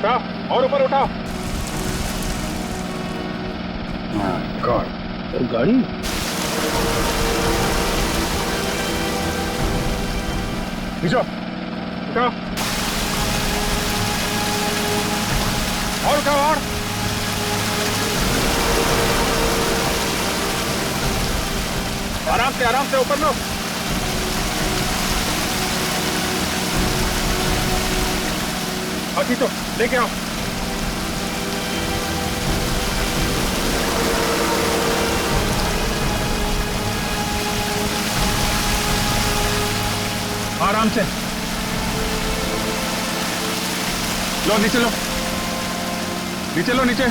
उठा और ऊपर उठा। गॉड, और गाड़ी नीचे उठा और उठा और आराम से ऊपर लो। अभी तो लेके आओ। आराम से लो, नीचे लो, नीचे लो, नीचे।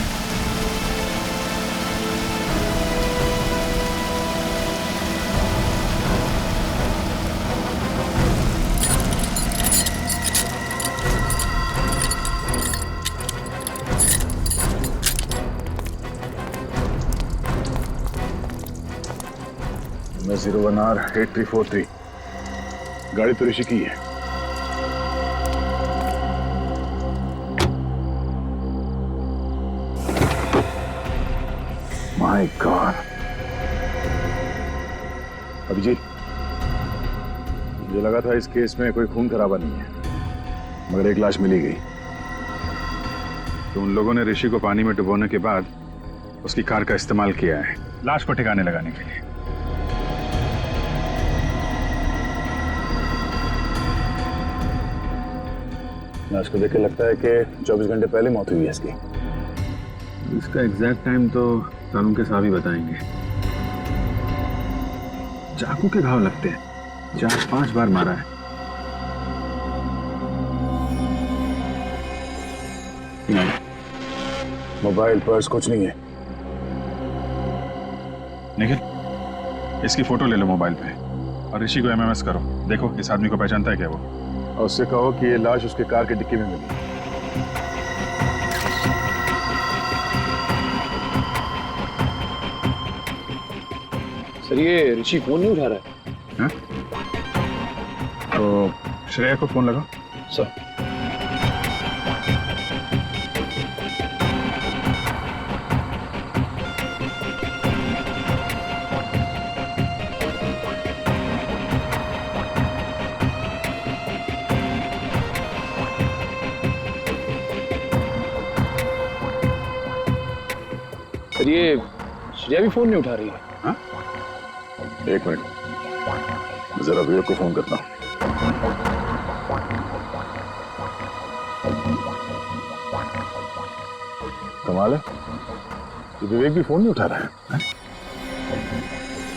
मैं 01R8343, गाड़ी तो ऋषि की है। My God. अभिजीत, मुझे लगा था इस केस में कोई खून खराबा नहीं है, मगर एक लाश मिली गई। तो उन लोगों ने ऋषि को पानी में डुबोने के बाद उसकी कार का इस्तेमाल किया है लाश को ठिकाने लगाने के लिए। लाश को देख के लगता है कि 24 घंटे पहले मौत हुई है इसकी। इसका एग्जैक्ट टाइम तो कानून के साहब ही बताएंगे। चाकू के घाव लगते हैं, 4-5 बार मारा है। नहीं, मोबाइल पर्स कुछ नहीं है। निखिल, इसकी फोटो ले लो मोबाइल पे और ऋषि को एमएमएस करो। देखो इस आदमी को पहचानता है क्या वो। और उससे कहो कि ये लाश उसके कार के डिक्की में मिली। सर, ये ऋषि फोन नहीं उठा रहा है। हाँ? तो श्रेया को फोन लगाओ। सर, सर ये श्रेया भी फोन नहीं उठा रही है। हाँ? एक मिनट, जरा विवेक को फोन करता हूँ। कमाल है, ये विवेक भी फोन नहीं उठा रहा है। हाँ?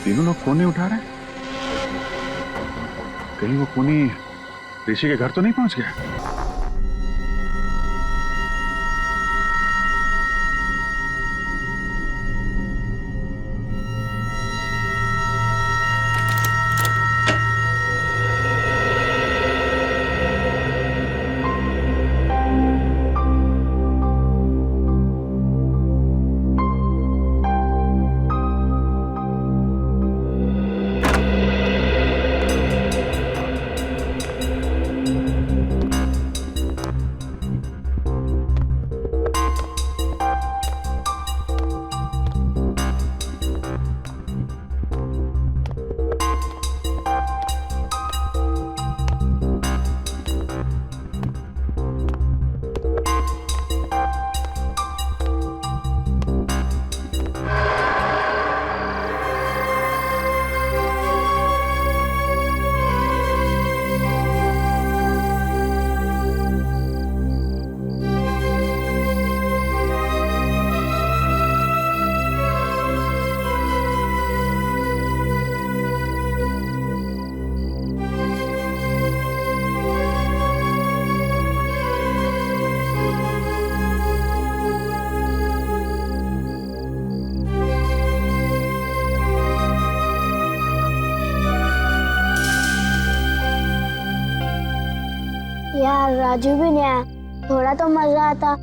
तीनों लोग फोन नहीं उठा रहे। कहीं वो खूनी ऋषि के घर तो नहीं पहुंच गया? यार राजू भी नहीं आया, थोड़ा तो मजा आता।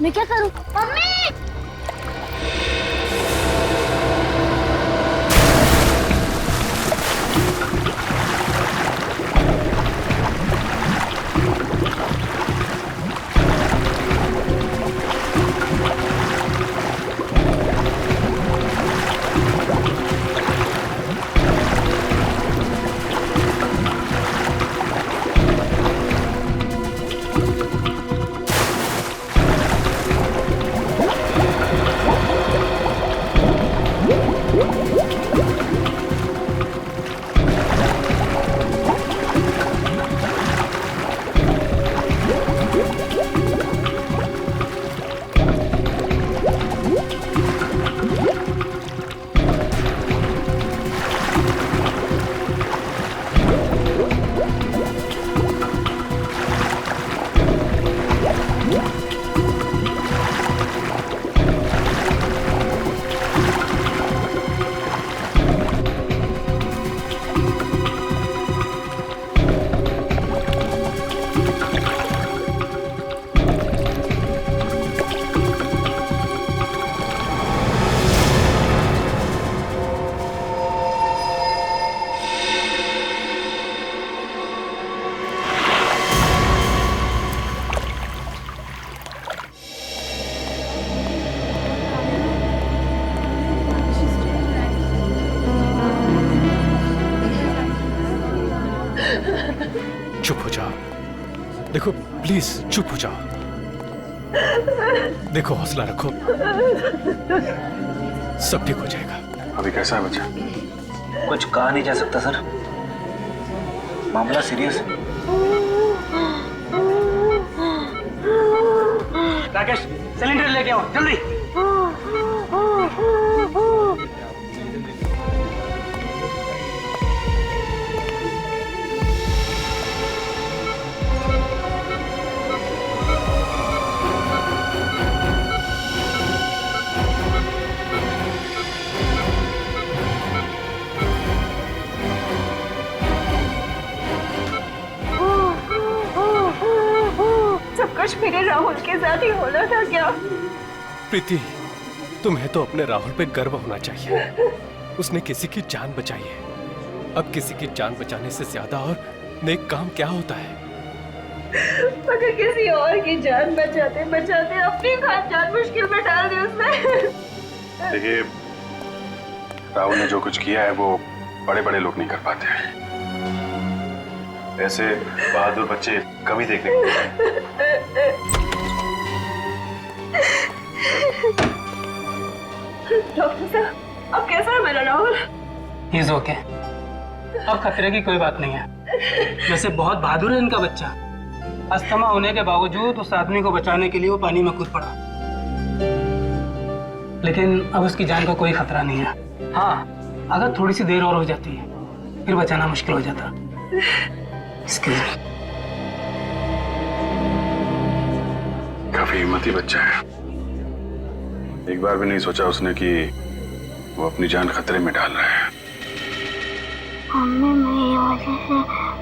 मैं क्या करूं? मम्मी! चुप हो जाओ। देखो प्लीज चुप हो जाओ। देखो हौसला रखो, सब ठीक हो जाएगा। अभी कैसा है बच्चा? कुछ कहा नहीं जा सकता सर, मामला सीरियस है। राकेश सिलेंडर लेके आओ जल्दी। सब कुछ मेरे राहुल के साथ ही होना था क्या? प्रीति, तुम्हें तो अपने राहुल पे गर्व होना चाहिए। उसने किसी की जान बचाई है। अब किसी की जान बचाने से ज्यादा और नेक काम क्या होता है? मगर किसी और की जान बचाते बचाते अपनी खास जान मुश्किल में डाल दी उसने। देखिए, राहुल ने जो कुछ किया है वो बड़े बड़े लोग नहीं कर पाते हैं। ऐसे बहादुर बच्चे कम ही देखने को मिलते हैं। डॉक्टर साहब, अब कैसा है मेरा राहुल? ही इज ओके, अब खतरे की कोई बात नहीं है। वैसे बहुत बहादुर है इनका बच्चा। अस्थमा होने के बावजूद उस आदमी को बचाने के लिए वो पानी में कूद पड़ा, लेकिन अब उसकी जान का कोई खतरा नहीं है। हाँ, अगर थोड़ी सी देर और हो जाती है फिर बचाना मुश्किल हो जाता। काफी हिम्मती बच्चा है। एक बार भी नहीं सोचा उसने कि वो अपनी जान खतरे में डाल रहा है। मम्मी, मेरी वजह से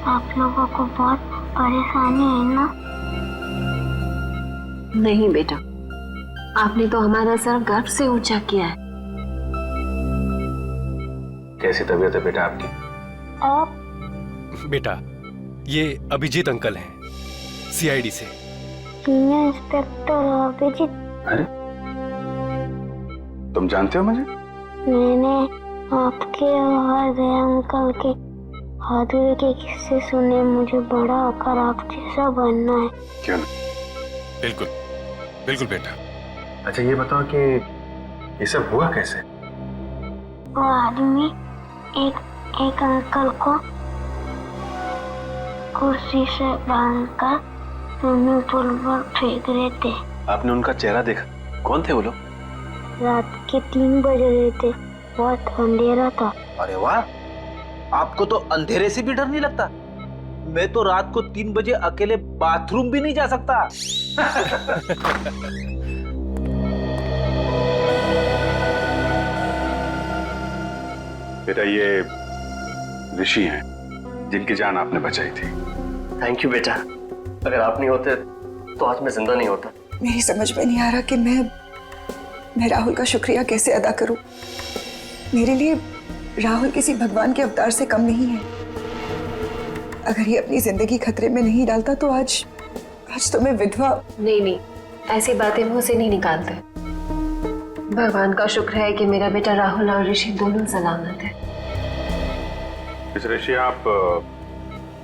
आप लोगों को बहुत परेशानी है ना? नहीं बेटा, आपने तो हमारा सर गर्व से ऊंचा किया है। कैसी तबीयत है बेटा आपकी? आप बेटा, ये अभिजीत अंकल हैं, सीआईडी से। Senior inspector Abhijeet? अरे, तुम जानते हो मुझे? मैंने आपके और दया अंकल के बहादुरी के किस्से सुने। मुझे बड़ा होकर आप जैसा बनना है। क्यों नहीं? बिल्कुल बिल्कुल बेटा। अच्छा ये बताओ कि ये सब हुआ कैसे? वो आदमी एक अंकल को कुर्सी से बांधकर स्विमिंग पूल पर फेंक रहे थे। आपने उनका चेहरा देखा? कौन थे वो लोग? रात के 3 बज रहे थे, बहुत अंधेरा था। अरे वाह, आपको तो अंधेरे से भी डर नहीं लगता? मैं तो रात को 3 बजे अकेले बाथरूम भी नहीं जा सकता। बेटा, ये ऋषि हैं जिनकी जान आपने बचाई थी। थैंक यू बेटा, अगर आप नहीं होते तो आज मैं जिंदा नहीं होता। मेरी समझ में नहीं आ रहा कि मैं राहुल का शुक्रिया कैसे अदा करूं। मेरे लिए राहुल किसी भगवान के अवतार से कम नहीं है। अगर ये अपनी जिंदगी खतरे में नहीं डालता तो आज तो मैं विधवा। नहीं, ऐसी बातें मुंह से नहीं निकालते। भगवान का शुक्र है कि मेरा बेटा राहुल और ऋषि दोनों सलामत है। मिस ऋषि, आप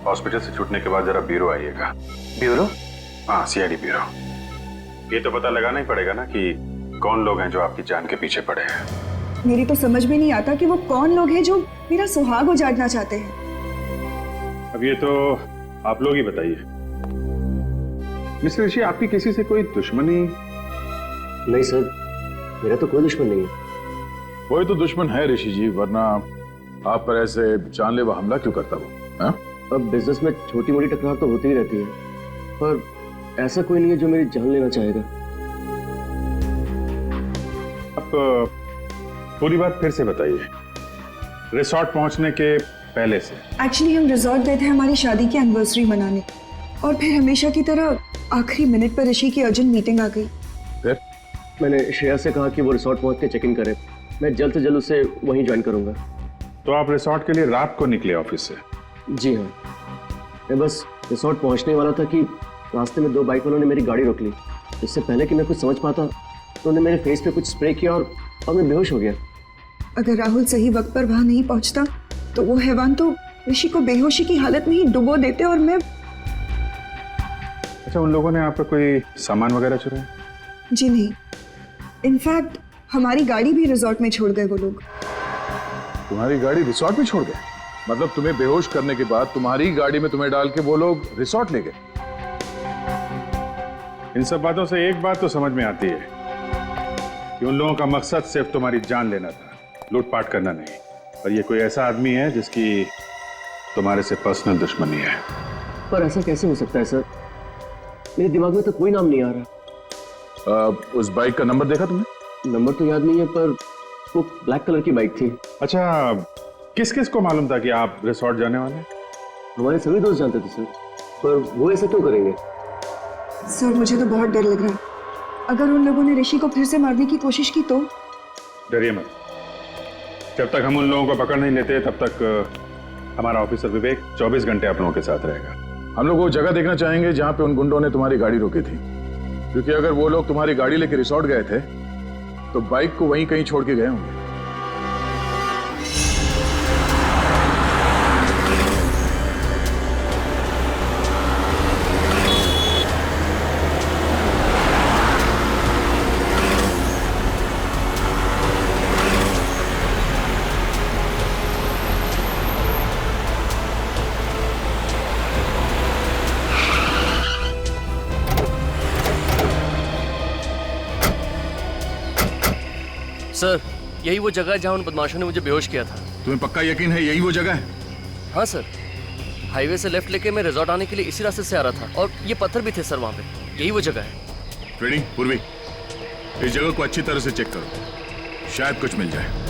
हॉस्पिटल से छूटने के बाद जरा ब्यूरो आइएगा। ब्यूरो? हाँ, सीआईडी ब्यूरो। ये तो पता लगाना ही पड़ेगा ना कि कौन लोग हैं जो आपकी जान के पीछे पड़े हैं। मेरी तो समझ में नहीं आता कि वो कौन लोग हैं जो मेरा सुहाग उजाड़ना चाहते हैं। अब ये तो आप लोग ही बताइए। मिस्टर ऋषि, आपकी किसी से कोई दुश्मनी? नहीं सर, मेरा तो कोई दुश्मन नहीं है। कोई तो दुश्मन है ऋषि जी, वरना आप पर ऐसे जानलेवा हमला क्यों करता वो? हाँ? अब बिजनेस में छोटी मोटी टकरार तो होती ही रहती है, पर ऐसा कोई नहीं है जो मेरी जान लेना चाहेगा। आप पूरी बात फिर से बताइए, रिसोर्ट पहुंचने के पहले से। एक्चुअली हम रिजॉर्ट गए थे हमारी शादी की एनिवर्सरी मनाने, और फिर हमेशा की तरह आखिरी मिनट पर ऋषि की अर्जेंट मीटिंग आ गई। फिर मैंने श्रेया से कहा कि वो रिसोर्ट पहुंच के चेक इन करे। मैं जल्द से जल्द उसे वहीं ज्वाइन करूंगा। तो आप रिसोर्ट के लिए रात को निकले ऑफिस से? जी हाँ, मैं बस रिसोर्ट पहुंचने वाला था कि रास्ते में 2 बाइक वालों ने मेरी गाड़ी रोक ली। इससे पहले कि मैं कुछ समझ पाता तो उन्होंने मेरे फेस पे कुछ स्प्रे किया और मैं बेहोश हो गया। अगर राहुल सही वक्त पर वहां नहीं पहुंचता तो वो हैवान तो ऋषि को बेहोशी की हालत में ही डुबो देते और मैं। अच्छा, उन लोगों ने आपका कोई सामान वगैरह चुराया? जी नहीं, इनफैक्ट हमारी गाड़ी भी रिजॉर्ट में छोड़ गए वो लोग। तुम्हारी गाड़ी रिसोर्ट में छोड़ गए? मतलब तुम्हें बेहोश करने के बाद तुम्हारी गाड़ी में तुम्हें डाल के वो लोग रिसोर्ट ले गए? इन सब बातों से एक बात तो समझ में आती है कि उन लोगों का मकसद सिर्फ तुम्हारी जान लेना था, लूटपाट करना नहीं। और ये कोई ऐसा आदमी है जिसकी तुम्हारे से पर्सनल दुश्मनी है। पर ऐसा कैसे हो सकता है सर? मेरे दिमाग में तो कोई नाम नहीं आ रहा। उस बाइक का नंबर देखा तुमने? नंबर तो याद नहीं है, पर वो ब्लैक कलर की बाइक थी। अच्छा, किस किस को मालूम था कि आप रिसोर्ट जाने वाले हैं? हमारे सभी दोस्त जानते थे सर, पर वो ऐसा क्यों करेंगे? सर मुझे तो बहुत डर लग रहा है। अगर उन लोगों ने ऋषि को फिर से मारने की कोशिश की तो? डरिए मत। जब तक हम उन लोगों को पकड़ नहीं लेते तब तक हमारा ऑफिसर विवेक 24 घंटे आप लोगों के साथ रहेगा। हम लोग वो जगह देखना चाहेंगे जहां पे उन गुंडों ने तुम्हारी गाड़ी रोकी थी, क्योंकि अगर वो लोग तुम्हारी गाड़ी लेके रिसोर्ट गए थे तो बाइक को वहीं कहीं छोड़ के गए होंगे। सर, यही वो जगह है जहां उन बदमाशों ने मुझे बेहोश किया था। तुम्हें पक्का यकीन है यही वो जगह है? हाँ सर, हाईवे से लेफ्ट लेके मैं रिजॉर्ट आने के लिए इसी रास्ते से आ रहा था, और ये पत्थर भी थे सर वहाँ पे। यही वो जगह है। ट्रेडिंग पूर्वी, इस जगह को अच्छी तरह से चेक करो, शायद कुछ मिल जाए।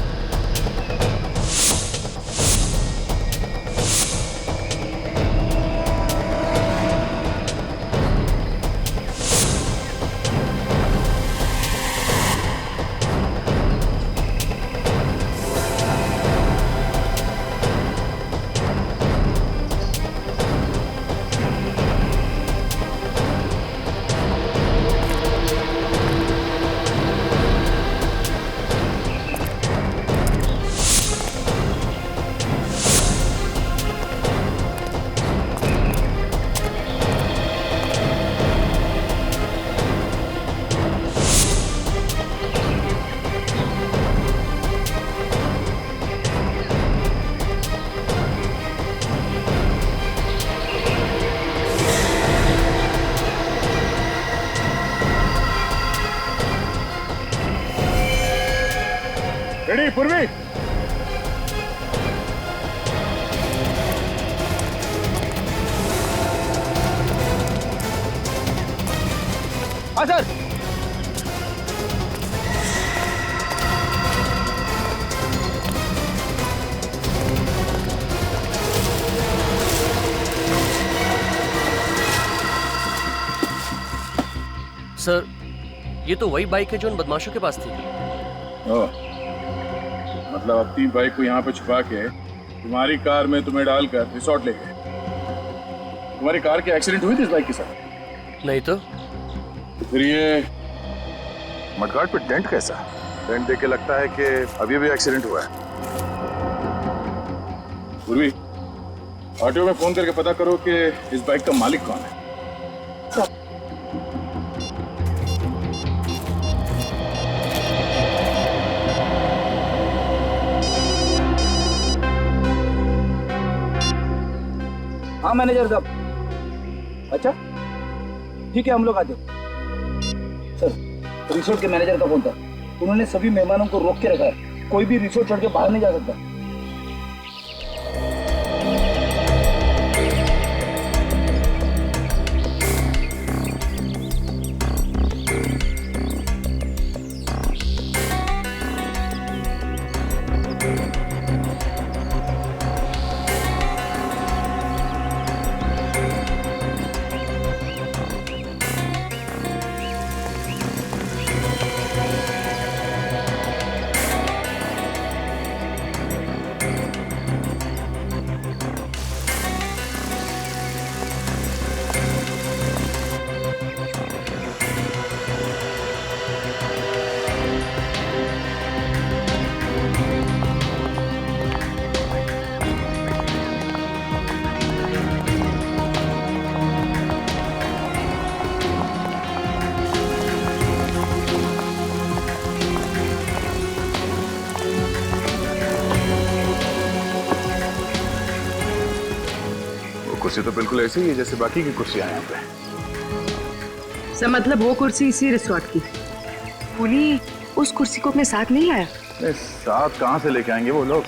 रेडी पूर्वी? हाँ सर। सर, ये तो वही बाइक है जो उन बदमाशों के पास थी। ओह, मतलब अपनी बाइक को यहाँ पे छुपा के तुम्हारी कार में तुम्हें डालकर रिसोर्ट ले गए। तुम्हारी कार की एक्सीडेंट हुई थी इस बाइक के साथ? नहीं तो फिर ये मडगार्ड पे डेंट कैसा? डेंट देख के लगता है कि अभी भी एक्सीडेंट हुआ है। पूर्वी, ऑटो में फोन करके पता करो कि इस बाइक का मालिक कौन है। हाँ मैनेजर साहब। अच्छा ठीक है, हम लोग आते। सर, रिसोर्ट के मैनेजर का फोन था। उन्होंने सभी मेहमानों को रोक के रखा है, कोई भी रिसोर्ट छोड़ के बाहर नहीं जा सकता। कुर्सी तो बिल्कुल ऐसी ही है जैसे बाकी की कुर्सियां हैं यहाँ पे। सर मतलब वो कुर्सी इसी रिसोर्ट की। पुली उस कुर्सी को अपने साथ नहीं लाया? साथ कहाँ से लेके आएंगे वो लोग?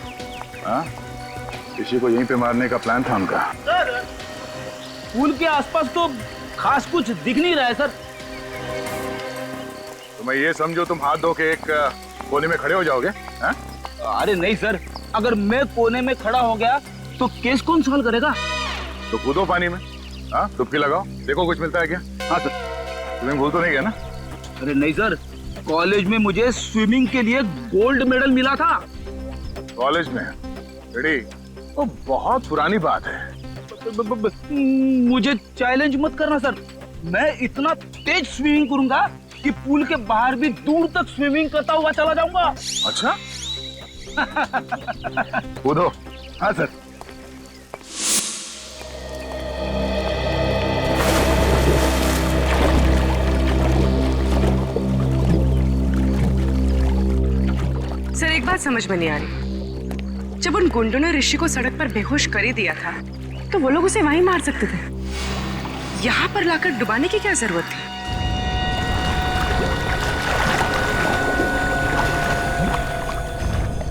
हाँ, किसी को यहीं पे मारने का प्लान था उनका। सर, पुल के आसपास तो खास कुछ दिख नहीं रहा है सर। तो मैं ये समझो तुम हाथ धो के एक कोने में खड़े हो जाओगे? हाँ? अरे नहीं सर, अगर मैं कोने में खड़ा हो गया तो केस कौन सॉल्व करेगा? तो कूदो पानी में, हाँ, डुबकी लगाओ, देखो कुछ मिलता है क्या? हाँ सर। तुम्हें भूल तो नहीं गया ना? अरे नहीं सर, कॉलेज में मुझे स्विमिंग के लिए गोल्ड मेडल मिला था। कॉलेज में? रेडी? वो बहुत पुरानी बात है। मुझे चैलेंज मत करना सर, मैं इतना तेज स्विमिंग करूंगा कि पुल के बाहर भी दूर तक स्विमिंग करता हुआ चला जाऊंगा। अच्छा? कूदो। हाँ सर। सर एक बात समझ में नहीं आ रही, जब उन गुंडों ने ऋषि को सड़क पर बेहोश कर ही दिया था तो वो लोग उसे वहीं मार सकते थे, यहाँ पर लाकर डुबाने की क्या जरूरत थी?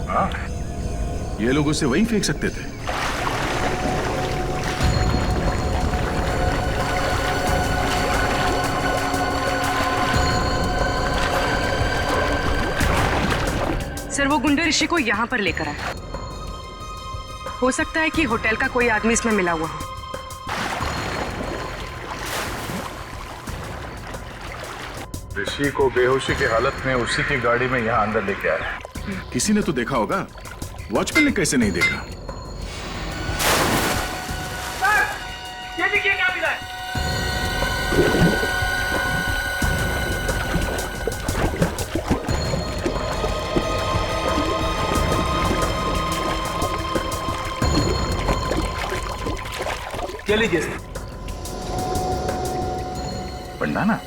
हाँ, ये लोग उसे वहीं फेंक सकते थे। सर वो गुंडे ऋषि को यहाँ पर लेकर आए, हो सकता है कि होटल का कोई आदमी इसमें मिला हुआ हो। ऋषि को बेहोशी की हालत में उसी की गाड़ी में यहाँ अंदर लेके आया। किसी ने तो देखा होगा, वॉचमैन ने कैसे नहीं देखा? ये देखिए क्या मिला है। क्या लीजिए सर। पंडाना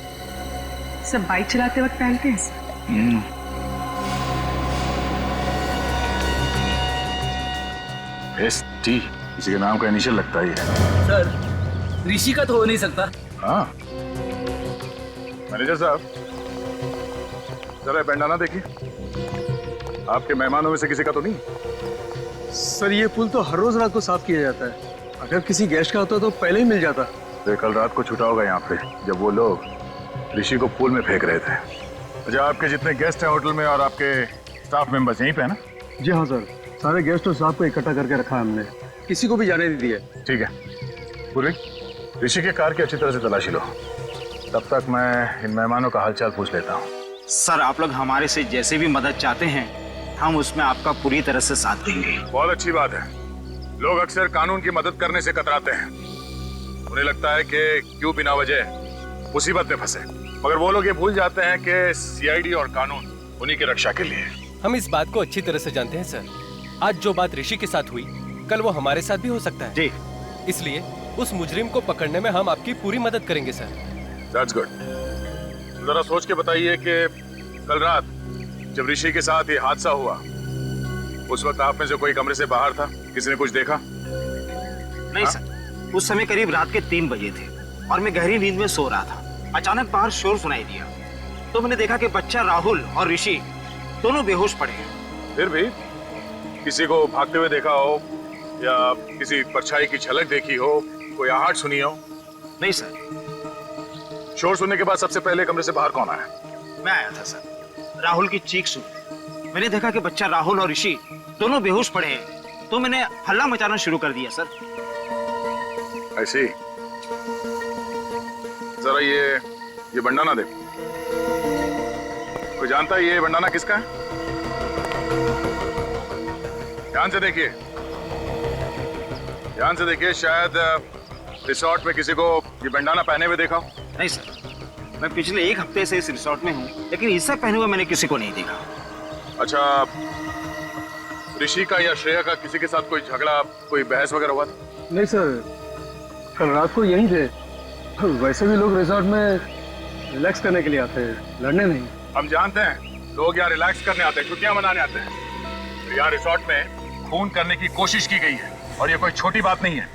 सब बाइक चलाते वक्त पहनते हैं सर। एसटी किसी के नाम का इनिशियल लगता ही है। सर ऋषि का तो हो नहीं सकता। हाँ, मैनेजर साहब जरा बैंडाना देखिए, आपके मेहमानों में से किसी का तो नहीं? सर ये पुल तो हर रोज रात को साफ किया जाता है, अगर किसी गेस्ट का होता तो पहले ही मिल जाता। तो कल रात को छुटा होगा यहाँ पे जब वो लोग ऋषि को पुल में फेंक रहे थे। अच्छा, आपके जितने गेस्ट हैं होटल में और आपके स्टाफ मेंबर्स यहीं पे है ना? जी हाँ सर, सारे गेस्ट और स्टाफ को इकट्ठा करके रखा है हमने, किसी को भी जाने नहीं दिया। ठीक है, पूर्वी ऋषि के कार की अच्छी तरह से तलाशी लो। तब तक मैं इन मेहमानों का हालचाल पूछ लेता हूँ। सर आप लोग हमारे से जैसे भी मदद चाहते हैं हम उसमें आपका पूरी तरह से साथ देंगे। बहुत अच्छी बात है। लोग अक्सर कानून की मदद करने से कतराते हैं। उन्हें लगता है कि क्यों बिना वजह मुसीबत में फंसे, मगर वो लोग ये भूल जाते हैं कि सीआईडी और कानून उन्हीं की रक्षा के लिए। हम इस बात को अच्छी तरह से जानते हैं सर। आज जो बात ऋषि के साथ हुई कल वो हमारे साथ भी हो सकता है जी। इसलिए उस मुजरिम को पकड़ने में हम आपकी पूरी मदद करेंगे सर। That's good. जरा सोच के बताइए कि कल रात जब ऋषि के साथ ये हादसा हुआ उस वक्त आप में से कोई कमरे से बाहर था? किसी ने कुछ देखा? नहीं सर, उस समय करीब रात के 3 बजे थे और मैं गहरी नींद में सो रहा था। अचानक बाहर शोर सुनाई दिया तो मैंने देखा कि बच्चा राहुल और ऋषि दोनों बेहोश पड़े हैं। फिर भी किसी को भागते हुए देखा हो या किसी परछाई की झलक देखी हो, कोई आहट सुनी हो? नहीं सर। शोर सुनने के बाद सबसे पहले कमरे से बाहर कौन आया? मैं आया था सर। राहुल की चीख सुनी। मैंने देखा कि बच्चा राहुल और ऋषि दोनों बेहोश पड़े हैं तो मैंने हल्ला मचाना शुरू कर दिया सर। ऐसी जरा ये बंडाना देखो। कोई जानता है ये बंडाना किसका है? ध्यान से देखिए, ध्यान से देखिए। शायद रिसोर्ट में किसी को ये बंडाना पहने हुए देखा हो। नहीं सर, मैं पिछले 1 हफ्ते से इस रिसोर्ट में हूँ लेकिन इससे पहने हुए मैंने किसी को नहीं देखा। अच्छा, ऋषि का या श्रेया का किसी के साथ कोई झगड़ा, कोई बहस वगैरह हुआ था? नहीं सर, कल रात को यहीं थे। वैसे भी लोग रिजॉर्ट में रिलैक्स करने के लिए आते हैं, लड़ने नहीं। हम जानते हैं लोग यहाँ रिलैक्स करने आते हैं, छुट्टियां मनाने आते हैं। यहाँ रिसोर्ट में खून करने की कोशिश की गई है और ये कोई छोटी बात नहीं है।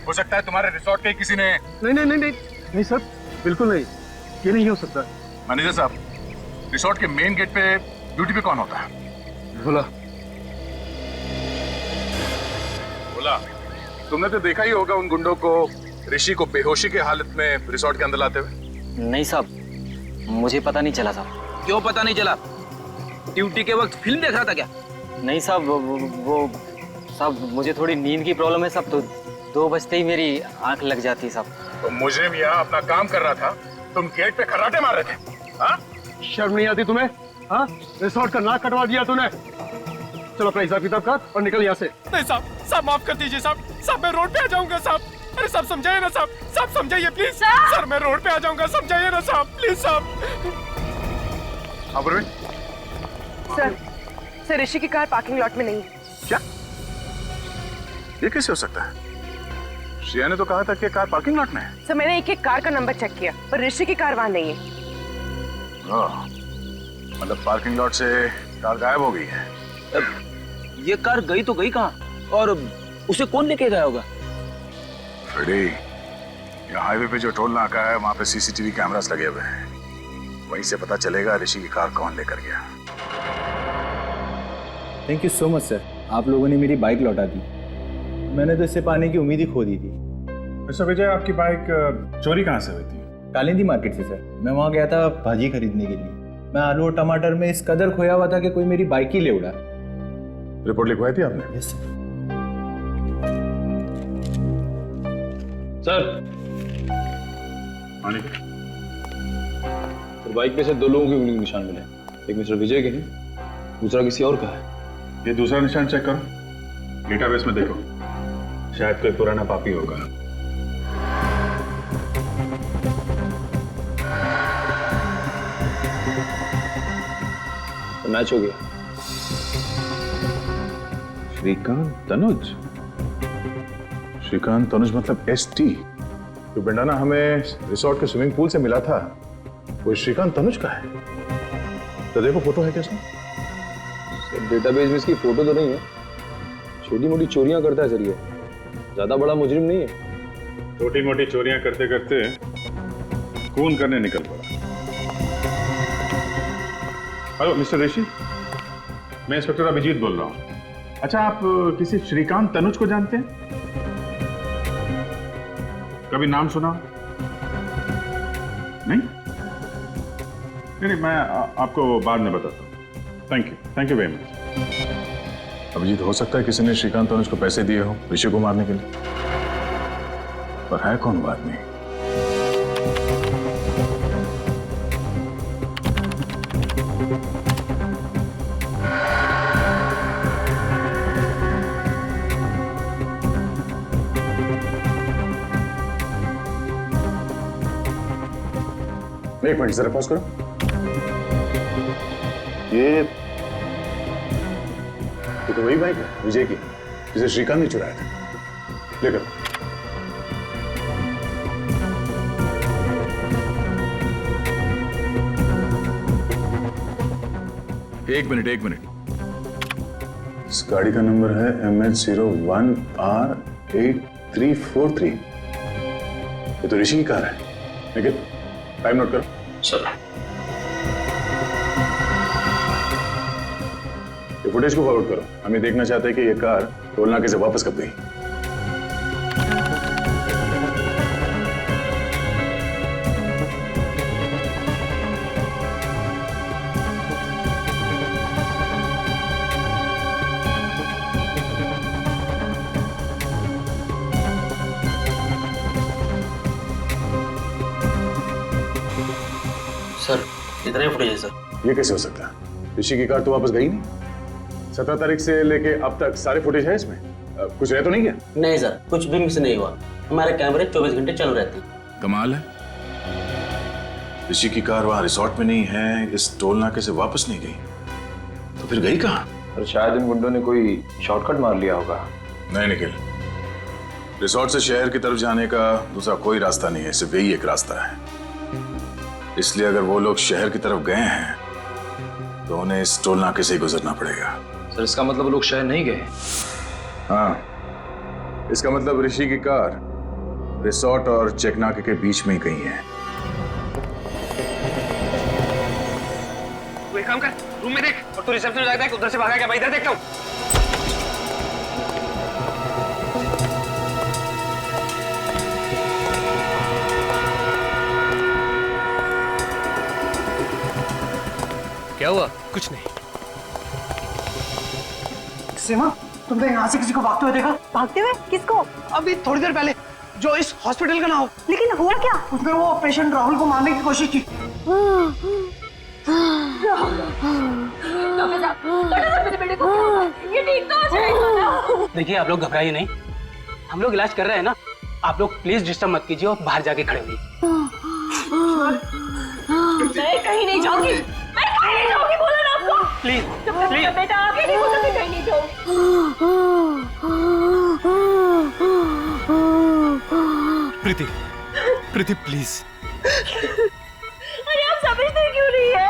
हो सकता है तुम्हारे रिसोर्ट के किसी ने। नहीं नहीं नहीं नहीं नहीं सर, बिल्कुल नहीं, ये नहीं हो सकता। मैनेजर साहब, रिसोर्ट के मेन गेट पे ड्यूटी पे कौन होता है? बोला बोला तुमने तो देखा ही होगा उन गुंडों को ऋषि को बेहोशी के हालत में रिसोर्ट के अंदर लाते हुए। नहीं साहब, मुझे पता नहीं चला साहब। क्यों पता नहीं चला? ड्यूटी के वक्त फिल्म देख रहा था क्या? नहीं साहब, वो साहब मुझे थोड़ी नींद की प्रॉब्लम है साहब, तो 2 बजते ही मेरी आंख लग जाती है साहब। तो मुजरिम यहाँ अपना काम कर रहा था, तुम गेट पे खर्राटे मार रहे थे। हाँ, शर्म नहीं आती तुम्हें? हाँ, रिसोर्ट का नाक कटवा दिया तूने। चलो अपना हिसाब किताब कर और निकल यहाँ से। नहीं साहब, साहब माफ कर दीजिए साहब। साहब मैं रोड पे आ जाऊंगा साहब। अरे साहब समझाइए ना साहब, साहब समझाइए प्लीज। सर मैं रोड पे आ जाऊंगा, समझाइए ना साहब प्लीज साहब। सर ऋषि की कार पार्किंग लॉट में नहीं। क्या? ये कैसे हो सकता है? श्रेया ने तो कहा था कि कार पार्किंग लॉट में है। सर मैंने एक कार का नंबर चेक किया पर ऋषि की कार वहां नहीं है। मतलब पार्किंग लॉट से कार गायब हो गई है। ये कार गई तो गई कहाँ और उसे कौन लेके गया होगा? फ्रेडी, यहाँ हाईवे पे जो टोल नाका है वहाँ पे सीसीटीवी कैमरास लगे हुए हैं। वहीं से पता चलेगा ऋषि की कार कौन लेकर गया। Thank you so much sir, आप लोगों ने मेरी बाइक लौटा दी। मैंने तो इससे पाने की उम्मीद ही खो दी थी। वैसे विजय, आपकी बाइक चोरी कहाँ से हुई थी? कालिंदी मार्केट से सर। मैं वहाँ गया था भाजी खरीदने के लिए। मैं आलू और टमाटर में इस कदर खोया हुआ था कि कोई मेरी बाइक ही ले उड़ा। रिपोर्ट लिखवाई थी आपने? Yes sir. सर तो बाइक पे से 2 लोगों के उंगली के निशान मिले। एक मिस्टर विजय के हैं, दूसरा किसी और का है। ये दूसरा निशान चेक करो, डेटाबेस में देखो, शायद कोई पुराना पापी होगा। तो मैच हो गया। श्रीकांत तनुज? श्रीकांत तनुज मतलब ST? जो बंडाना हमें रिसोर्ट के स्विमिंग पूल से मिला था वो श्रीकांत तनुज का है। तो देखो फोटो है क्या इसमें? डेटाबेस में इसकी फोटो तो नहीं है। छोटी मोटी चोरियां करता है सर, ये ज्यादा बड़ा मुजरिम नहीं है। छोटी मोटी चोरियां करते करते खून करने निकल पड़ा। हेलो मिस्टर ऋषि, मैं इंस्पेक्टर अभिजीत बोल रहा हूँ। अच्छा, आप किसी श्रीकांत तनुज को जानते हैं? कभी नाम सुना? नहीं, मैं आपको बाद में बताता हूँ। Thank you very much. Abhijeet, हो सकता है किसी ने श्रीकांत तनुज को पैसे दिए हो ऋषि को मारने के लिए, पर है कौन वो आदमी? एक मिनट जरा पॉज करो। ये तो वही बाइक है विजय की जिसे श्रीकांत ने चुराया था। लेकर एक मिनट। इस गाड़ी का नंबर है MH01R8343। ये तो ऋषि की कार है। लेकिन टाइम नोट करो। सर ये फुटेज को फॉरवर्ड करो। हम ये देखना चाहते हैं कि ये कार टोल नाके से वापस कब गई। सर इतना ही फुटेज है सर। ये कैसे हो सकता है? ऋषि की कार तो वापस गई नहीं। 17 तारीख से लेके अब तक सारे फुटेज है इसमें। कुछ रह तो नहीं गया? नहीं सर, कुछ भी मिस नहीं हुआ। हमारे कैमरे 24 घंटे चल रहे थे। कमाल है, ऋषि की कार वहां रिसोर्ट में नहीं है, इस टोल नाके से वापस नहीं गई, तो फिर गई कहाँ? और शायद इन गुंडों ने कोई शॉर्टकट मार लिया होगा। नहीं निखिल, रिसोर्ट से शहर की तरफ जाने का दूसरा कोई रास्ता नहीं है, सिर्फ यही एक रास्ता है। इसलिए अगर वो लोग शहर की तरफ गए हैं तो उन्हें इस टोल नाके से ही गुजरना पड़ेगा। सर इसका मतलब वो लोग शहर नहीं गए? हाँ, इसका मतलब ऋषि की कार रिसोर्ट और चेक नाके के बीच में ही कहीं है। तू एक काम कर, रूम में देख और तू रिसेप्शन जाकर देख, उधर से भागा क्या? मैं इधर देखता हूँ। क्या हुआ? कुछ नहीं। सीमा, तुमने यहाँ से किसी को भागते हुए देखा? भागते हुए? किसको? अभी थोड़ी देर पहले, जो इस हॉस्पिटल का ना हो। लेकिन हुआ क्या? उसने वो पेशेंट राहुल को मारने की कोशिश की। ये ठीक तो हो जाएगा ना? देखिए आप लोग घबराइए नहीं, हम लोग इलाज कर रहे हैं ना। आप लोग प्लीज डिस्टर्ब मत कीजिए और बाहर जाके खड़े होइए। मैं कहीं नहीं जाऊंगी, मैं कहीं नहीं जाऊंगी, बोला ना आपको। प्लीज प्लीज बेटा, आगे नहीं बोला, मैं कहीं नहीं जाऊंगी। प्रीति, प्रीति प्लीज। अरे आप समझते क्यों नहीं है?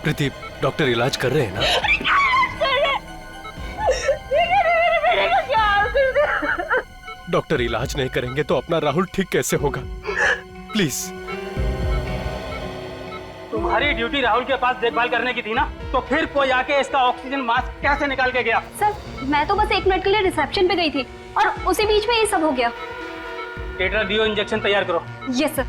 प्रीति, डॉक्टर इलाज कर रहे हैं ना? डॉक्टर इलाज नहीं करेंगे तो अपना राहुल ठीक कैसे होगा? प्लीज। तुम्हारी ड्यूटी राहुल के पास देखभाल करने की थी ना, तो फिर कोई आके इसका ऑक्सीजन मास्क कैसे निकाल के गया? सर, मैं तो बस 1 मिनट के लिए रिसेप्शन पे गई थी और उसी बीच में ये सब हो गया। टेट्राडियो इंजेक्शन तैयार करो। Yes sir.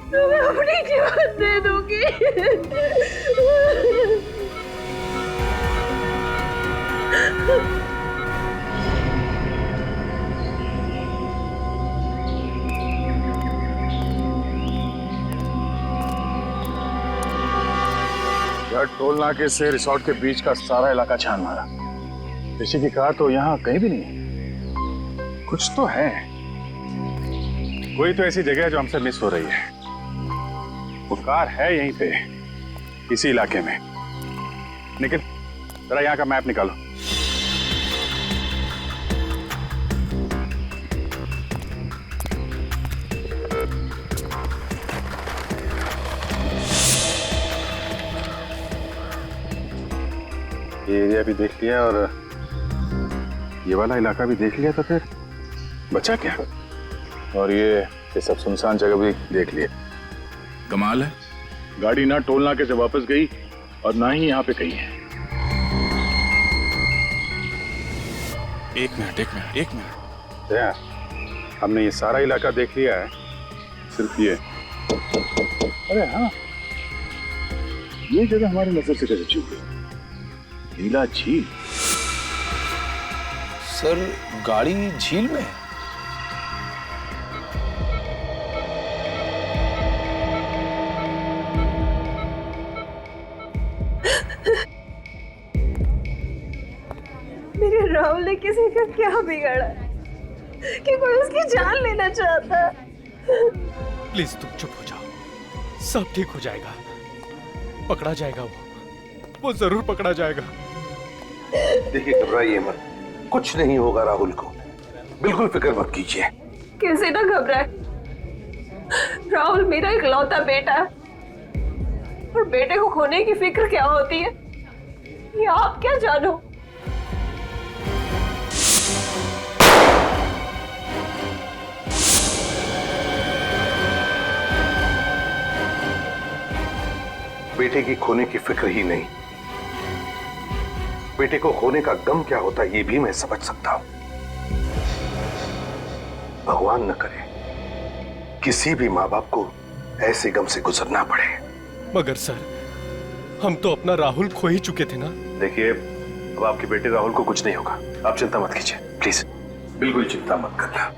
तो मैं अपनी जान दे दूंगी। यार, टोल नाके से रिसोर्ट के बीच का सारा इलाका छान मारा। ऋषि की कार तो यहाँ कहीं भी नहीं है। कुछ तो है, कोई तो ऐसी जगह है जो हमसे मिस हो रही है। वो कार है यहीं पे, इसी इलाके में। निखिल, जरा यहाँ का मैप निकालो। ये एरिया भी देख लिया और ये वाला इलाका भी देख लिया, तो फिर बचा क्या? और ये सब सुनसान जगह भी देख लिए। कमाल है, गाड़ी ना टोल नाके से वापस गई और ना ही यहाँ पे कहीं है। एक मिनट। हमने ये सारा इलाका देख लिया है, सिर्फ ये। अरे हाँ, ये जगह हमारी नजर से कैसे चूक गई? नीला झील। सर गाड़ी झील में? मेरे राहुल ने किसी का क्या बिगाड़ा कि कोई उसकी जान लेना चाहता? प्लीज तुम चुप हो जाओ, सब ठीक हो जाएगा। पकड़ा जाएगा, वो जरूर पकड़ा जाएगा। देखिए घबराइए मत, कुछ नहीं होगा राहुल को, बिल्कुल फिक्र मत कीजिए। कैसे ना घबराए, राहुल मेरा इकलौता बेटा है और बेटे को खोने की फिक्र क्या होती है ये आप क्या जानो। बेटे की खोने की फिक्र ही नहीं, बेटे को खोने का गम क्या होता है ये भी मैं समझ सकता हूं। भगवान न करे किसी भी माँ बाप को ऐसे गम से गुजरना पड़े। मगर सर, हम तो अपना राहुल खो ही चुके थे ना। देखिए, अब आपके बेटे राहुल को कुछ नहीं होगा, आप चिंता मत कीजिए प्लीज, बिल्कुल चिंता मत करना।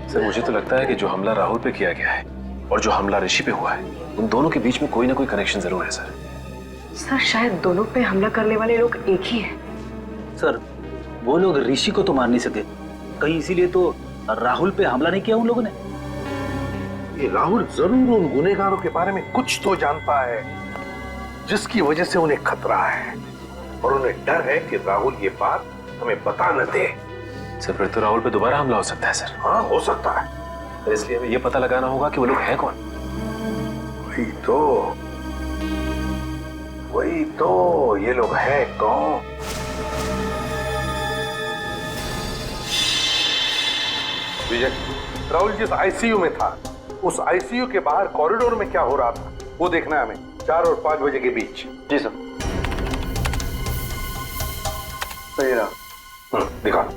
सर मुझे तो लगता है कि जो हमला राहुल पे किया गया है और जो हमला ऋषि पे हुआ है, उन दोनों के बीच में कोई ना कोई कनेक्शन जरूर है सर। सर शायद दोनों पे हमला करने वाले लोग एक ही हैं। सर वो लोग ऋषि को तो मार नहीं सके, कहीं इसीलिए तो राहुल पे हमला नहीं किया उन लोगों ने। ये राहुल जरूर उन गुनहगारों के बारे में कुछ तो जानता है जिसकी वजह से उन्हें खतरा है और उन्हें डर है कि राहुल ये बात हमें बता न दे। सर फिर तो राहुल पे दोबारा हमला हो सकता है सर। हाँ हो सकता है, इसलिए हमें ये पता लगाना होगा कि वो लोग हैं कौन। वही तो ये लोग हैं कौन? विजय, राहुल जिस आईसीयू में था उस आईसीयू के बाहर कॉरिडोर में क्या हो रहा था वो देखना है हमें, 4 और 5 बजे के बीच। जी सर। सही रहा। दिखा।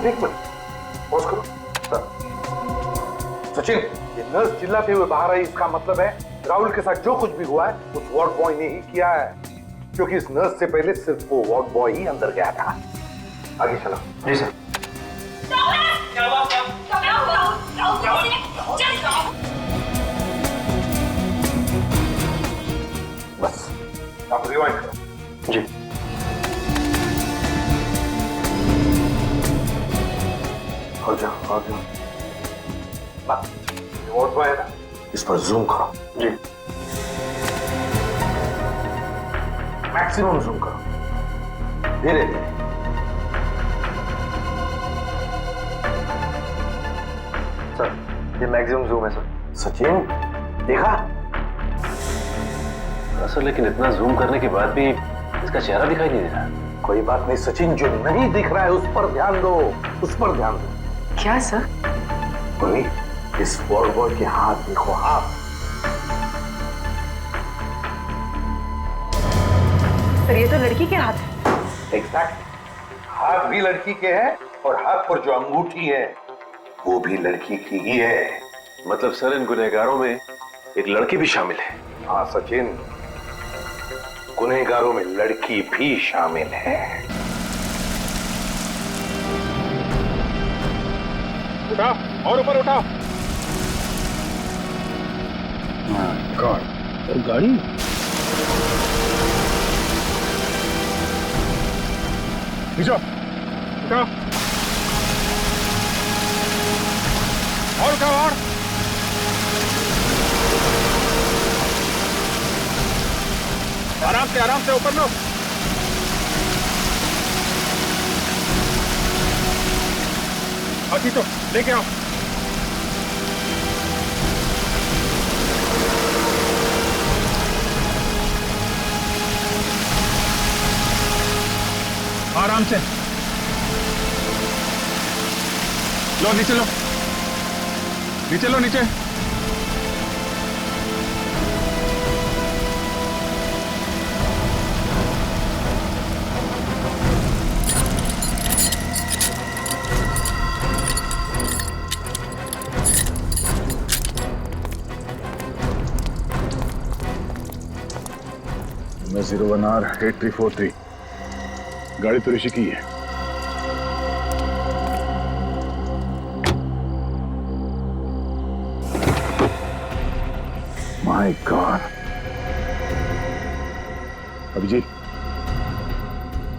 एक मिनट पॉज करो। सचिन, ये नर्स चिल्लाते हुए बाहर आई, इसका मतलब है राहुल के साथ जो कुछ भी हुआ है उस वार्ड बॉय ने ही किया है, क्योंकि इस नर्स से पहले सिर्फ वो वार्ड बॉय ही अंदर गया था। आगे चलो। जी सर। बस आप रिवाइंड करो। जी। आ जाओ। वार्ड बॉय है ना, इस पर जूम करो। जी। मैक्सिमम जूम करो, धीरे धीरे। सर ये मैक्सिमम जूम है सर। सचिन देखा? सर लेकिन इतना जूम करने के बाद भी इसका चेहरा दिखाई नहीं दे रहा। कोई बात नहीं सचिन, जो नहीं दिख रहा है उस पर ध्यान दो, उस पर ध्यान दो। क्या सर? बोली, इस वार्ड बॉय के हाथ देखो, हाथ। सर ये तो लड़की के हाथ है। एग्जैक्ट, हाथ भी लड़की के हैं और हाथ पर जो अंगूठी है वो भी लड़की की ही है। मतलब सर इन गुनहगारों में एक लड़की भी शामिल है? हाँ सचिन, गुनहगारों में लड़की भी शामिल है। उठाओ और ऊपर उठाओ। गॉड, गाड़ी खींचो, उठाओ और उठाओ और। आराम से ऊपर लो। और खींचो, लेके आओ। आराम से लो, नीचे लो, नीचे लो, नीचे। मैं 01R8343 गाड़ी तो ऋषि की है। माय गॉड, अभिजीत,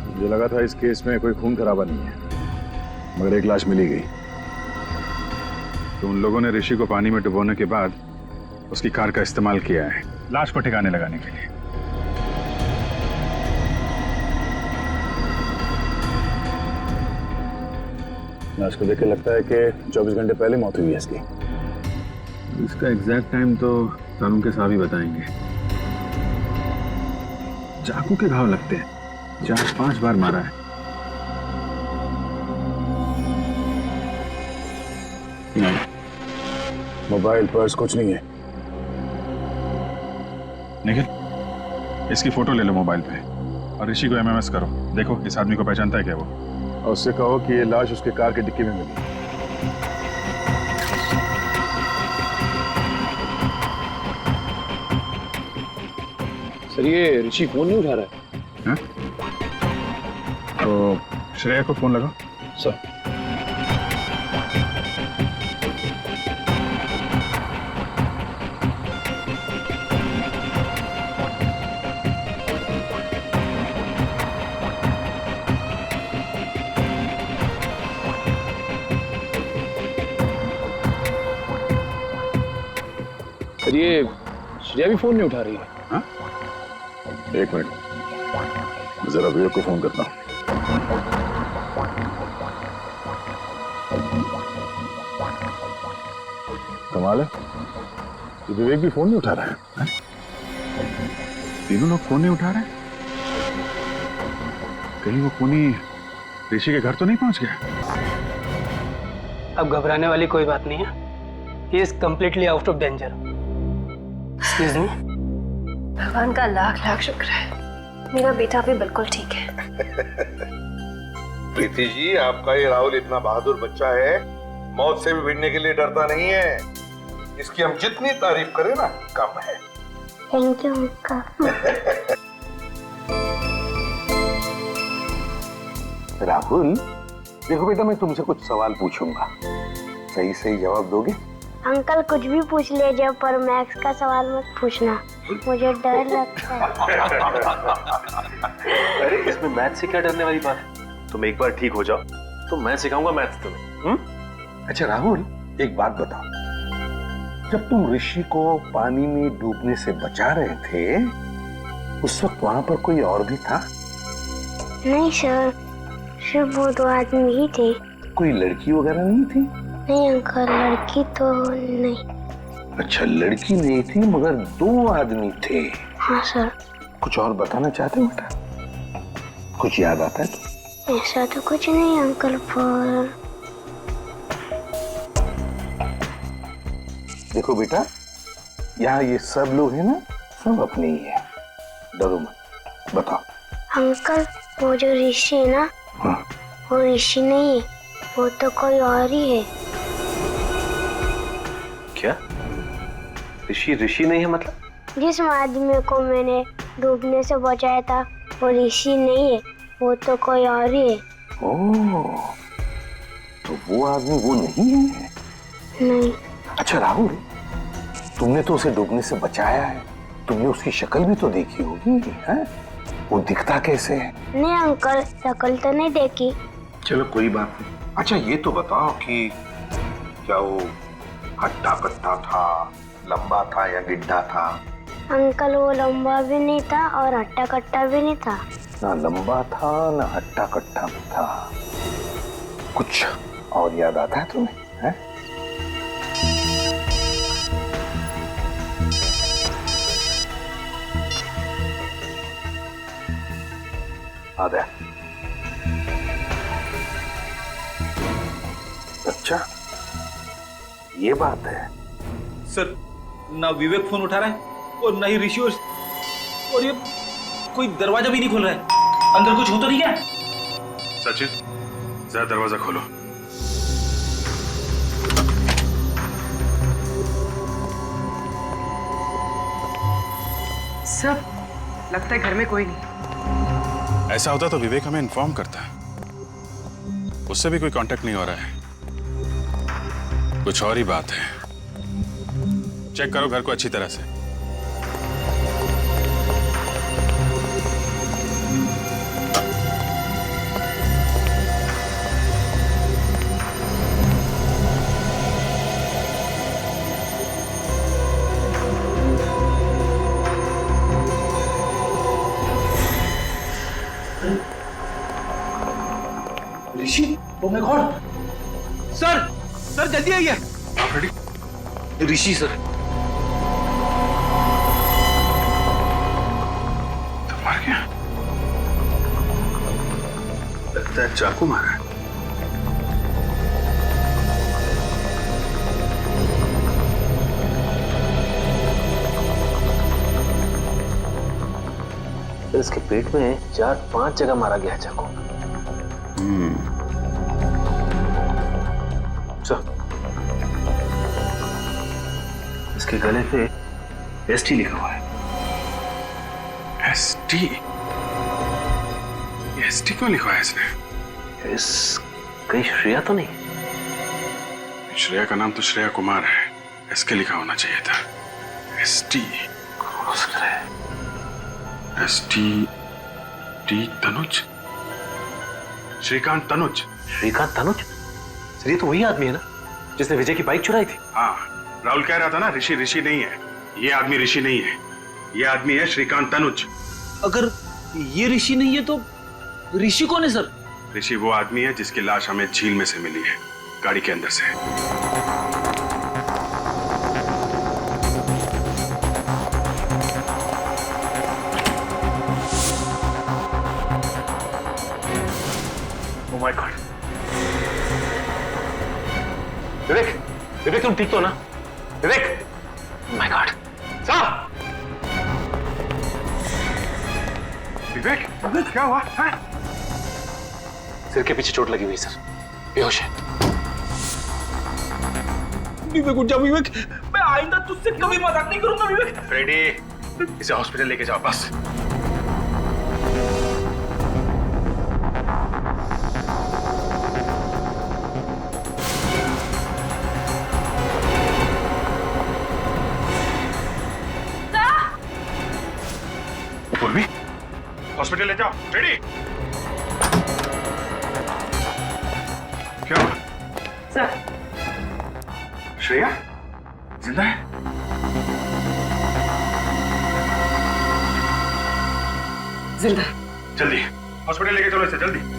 मुझे लगा था इस केस में कोई खून खराबा नहीं है, मगर एक लाश मिली गई। तो उन लोगों ने ऋषि को पानी में डुबोने के बाद उसकी कार का इस्तेमाल किया है लाश को ठिकाने लगाने के लिए। लाश को देख के लगता है कि 24 घंटे पहले मौत हुई है इसकी। इसका एग्जैक्ट टाइम तो कानून के साहब ही बताएंगे। चाकू के घाव लगते हैं, 4-5 बार मारा है। नहीं, मोबाइल पर्स कुछ नहीं है। निखिल, इसकी फोटो ले लो मोबाइल पे और ऋषि को एमएमएस करो। देखो इस आदमी को पहचानता है क्या वो, और उससे कहो कि ये लाश उसके कार की डिक्की में मिली। सर ये ऋषि फोन नहीं उठा रहा है। तो श्रेया को फोन लगाओ। सर सर ये श्रेया भी फोन नहीं उठा रही है। हाँ? एक मिनट, जरा विवेक को फोन करता हूं। कमाल है, ये विवेक भी फोन नहीं उठा रहा है। तीनों लोग फोन नहीं उठा रहे। कहीं वो खूनी ऋषि के घर तो नहीं पहुंच गया? अब घबराने वाली कोई बात नहीं है। He is completely out of danger. Excuse me? भगवान का लाख लाख शुक्र है, मेरा बेटा भी बिल्कुल ठीक है। प्रीति जी, आपका ये राहुल इतना बहादुर बच्चा है, मौत से भी भिड़ने के लिए डरता नहीं है। इसकी हम जितनी तारीफ करें ना कम है। Thank you uncle. राहुल, देखो बेटा, मैं तुमसे कुछ सवाल पूछूंगा, सही सही जवाब दोगे? अंकल कुछ भी पूछ लीजिए, पर मैथ्स का सवाल मत पूछना, मुझे डर लगता है। अरे इसमें मैथ से क्या डरने वाली बात है? तुम एक बार ठीक हो जाओ तो मैं सिखाऊंगा मैथ्स तुम्हें। अच्छा राहुल, एक बात बताओ, जब तुम ऋषि को पानी में डूबने से बचा रहे थे, उस वक्त वहां पर कोई और भी था? नहीं सर, सिर्फ वो 2 आदमी ही थे। कोई लड़की वगैरह नहीं थी? नहीं अंकल, लड़की तो नहीं। अच्छा, लड़की नहीं थी मगर 2 आदमी थे। हाँ सर। कुछ और बताना चाहते हो बेटा? कुछ याद आता है तो? ऐसा तो कुछ नहीं अंकल, पर देखो बेटा, यहाँ ये सब लोग हैं ना, सब अपने ही है, डरो मत। बताओ। अंकल वो जो ऋषि है ना, हाँ। वो ऋषि नहीं है, वो तो कोई और ही है। क्या? ऋषि नहीं है मतलब? जिस आदमी को मैंने डूबने से बचाया था वो ऋषि नहीं है, वो तो कोई और ही है। ओह, तो वो आदमी वो नहीं है? नहीं। अच्छा राहुल, तुमने तो उसे डूबने से बचाया है, तुमने उसकी शक्ल भी तो देखी होगी, है? वो दिखता कैसे है? नहीं अंकल, शक्ल तो नहीं देखी। चलो कोई बात नहीं। अच्छा ये तो बताओ कि क्या वो हट्टा कट्टा था, लंबा था या गिड्ढा था? अंकल वो लंबा भी नहीं था और हट्टा कट्टा भी नहीं था। ना लंबा था ना हट्टा कट्टा में था। कुछ और याद आता है तुम्हें, है? आदा। अच्छा ये बात है। सर ना विवेक फोन उठा रहा है और ना ही ऋषि, और ये कोई दरवाजा भी नहीं खोल रहा है। अंदर कुछ हो तो नहीं क्या? सचिन जरा दरवाजा खोलो। सर लगता है घर में कोई नहीं। ऐसा होता तो विवेक हमें इन्फॉर्म करता। उससे भी कोई कांटेक्ट नहीं हो रहा है। कुछ और ही बात है। चेक करो घर को अच्छी तरह से। Rishi, oh my god! Sir, sir जल्दी आइए। ऋषि सर। तो मर गया। लगता है चाकू मारा है। इसके पेट में 4-5 जगह मारा गया चाकू। इसके गले पे एसटी लिखा हुआ है। एसटी? एसटी क्यों लिखा है इसने? इस कहीं श्रेया तो नहीं? श्रेया का नाम तो श्रेया कुमार है। इसके लिखा होना चाहिए था। एसटी हो सकता है। ST T Tanuj, Shrikant Tanuj. Shrikant Tanuj? Sir ये तो वही आदमी है ना जिसने विजय की बाइक चुराई थी? हाँ, राहुल कह रहा था ना ऋषि ऋषि नहीं है। ये आदमी ऋषि नहीं है। ये आदमी है श्रीकांत तनुज। अगर ये ऋषि नहीं है तो ऋषि कौन है सर? ऋषि वो आदमी है जिसकी लाश हमें झील में से मिली है, गाड़ी के अंदर से। Oh my God! विवेक, विवेक तुम ठीक तो ना? विवेक! Oh my God! साहब! विवेक, विवेक क्या हुआ? हाँ? सिर के पीछे चोट लगी हुई सर, बेहोश है। विवेक उठ जा विवेक, मैं आइंदा तुझसे कभी मजाक नहीं करूंगा विवेक। फ्रेडी, इसे हॉस्पिटल लेके जाओ बस। पूर्वी, हॉस्पिटल ले जाओ। फ्रेडी, क्या हुआ? सर, श्रेया जिंदा है? जिंदा। जल्दी हॉस्पिटल लेके चलो इसे, जल्दी।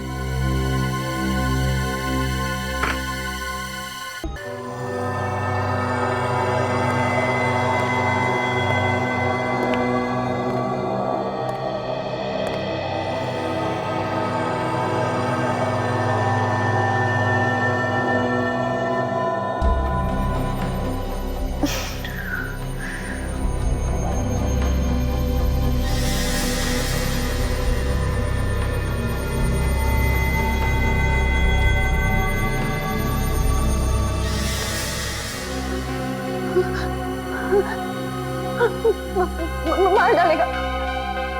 मार डालेगा,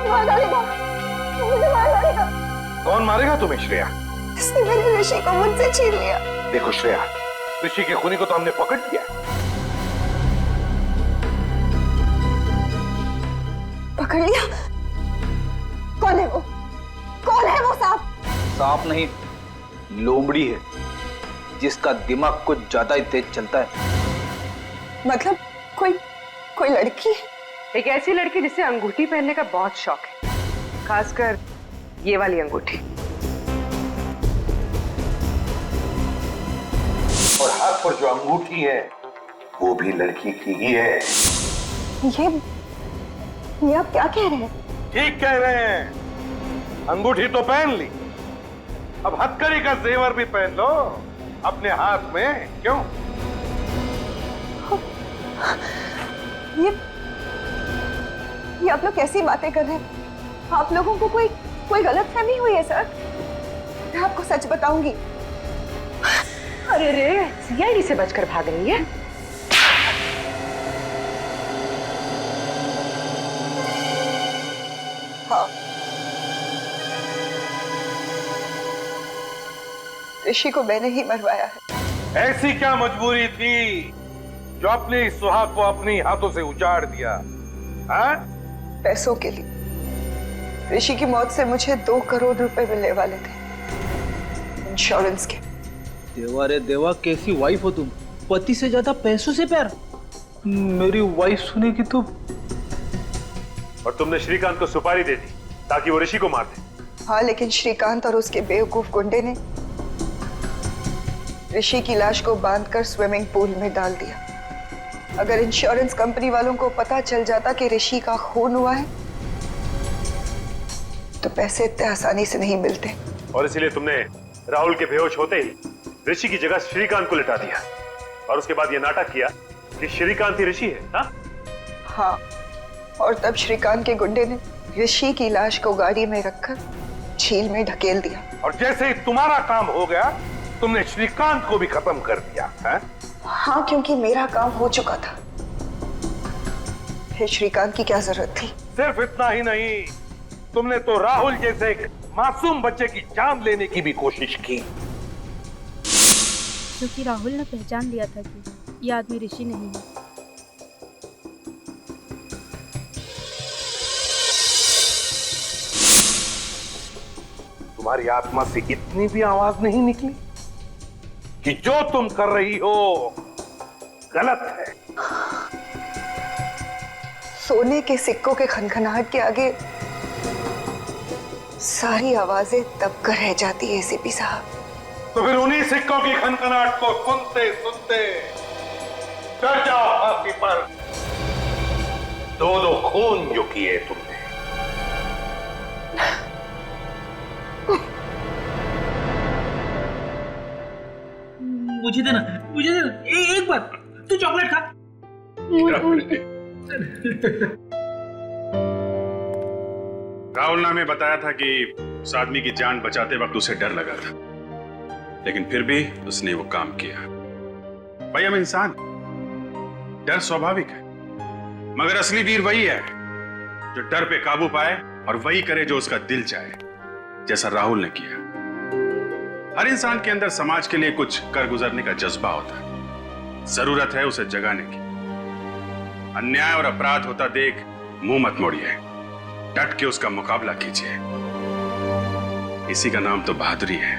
मार डालेगा, मुझे मार डालेगा। कौन मारेगा तुम्हें श्रेया? इसने मेरे ऋषि को मुझसे छीन लिया। देखो श्रेया, ऋषि के खूनी को तो हमने पकड़ लिया। पकड़ लिया? कौन है वो? कौन है वो सांप? सांप नहीं, लोमड़ी है, जिसका दिमाग कुछ ज्यादा ही तेज चलता है। मतलब कोई लड़की है? एक ऐसी लड़की जिसे अंगूठी पहनने का बहुत शौक है, खासकर ये वाली अंगूठी। और हाथ पर जो अंगूठी है वो भी लड़की की ही है। ये आप क्या कह रहे हैं? ठीक कह रहे हैं। अंगूठी तो पहन ली, अब हथकड़ी का जेवर भी पहन लो अपने हाथ में। क्यों? ये आप लोग कैसी बातें कर रहे हैं? आप लोगों को कोई गलतफहमी हुई है सर। मैं आपको सच बताऊंगी। अरे रे, सीआईडी से बचकर भाग रही है। हाँ, ऋषि को मैंने ही मरवाया है। ऐसी क्या मजबूरी थी जो अपने इस सुहाग को अपने हाथों से उजाड़ दिया? हाँ? पैसों के लिए। ऋषि की मौत से मुझे 2 करोड़ रुपए मिलने वाले थे, इंश्योरेंस के। देवा रे देवा, कैसी वाइफ हो तुम, पति से ज्यादा पैसों से प्यार। मेरी वाइफ सुनेगी तो। और तुमने श्रीकांत को सुपारी दे दी ताकि वो ऋषि को मार दे। हाँ, लेकिन श्रीकांत और उसके बेवकूफ गुंडे ने ऋषि की लाश को बांधकर स्विमिंग पूल में डाल दिया। अगर इंश्योरेंस कंपनी वालों को पता चल जाता कि ऋषि का खून हुआ है तो पैसे इतने आसानी से नहीं मिलते। और इसीलिए तुमने राहुल के बेहोश होते ही ऋषि की जगह श्रीकांत को लिटा दिया और उसके बाद ये नाटक किया कि श्रीकांत ही ऋषि है। हाँ, और तब श्रीकांत के गुंडे ने ऋषि की लाश को गाड़ी में रखकर झील में ढकेल दिया। और जैसे ही तुम्हारा काम हो गया तुमने श्रीकांत को भी खत्म कर दिया है? हाँ, क्योंकि मेरा काम हो चुका था। फिर श्रीकांत की क्या जरूरत थी? सिर्फ इतना ही नहीं, तुमने तो राहुल जैसे एक मासूम बच्चे की जान लेने की भी कोशिश की। क्योंकि राहुल ने पहचान लिया था कि ये आदमी ऋषि नहीं है। तुम्हारी आत्मा से इतनी भी आवाज नहीं निकली कि जो तुम कर रही हो गलत है? सोने के सिक्कों के खनखनाहट के आगे सारी आवाजें दबकर रह जाती है एसीपी साहब। तो फिर उन्हीं सिक्कों की खनखनाहट को सुनते सुनते चढ़ जाओ फांसी पर। 2 खून जो किए तुमने। मुझे देना, एक बार तू चॉकलेट खा। राहुल ने हमें बताया था कि उस आदमी की जान बचाते वक्त उसे डर लगा था, लेकिन फिर भी उसने वो काम किया। भाई, हम इंसान, डर स्वाभाविक है, मगर असली वीर वही है जो डर पे काबू पाए और वही करे जो उसका दिल चाहे, जैसा राहुल ने किया। हर इंसान के अंदर समाज के लिए कुछ कर गुजरने का जज्बा होता है, जरूरत है उसे जगाने की। अन्याय और अपराध होता देख मुंह मत मोड़िए, डट के उसका मुकाबला कीजिए। इसी का नाम तो बहादुरी है।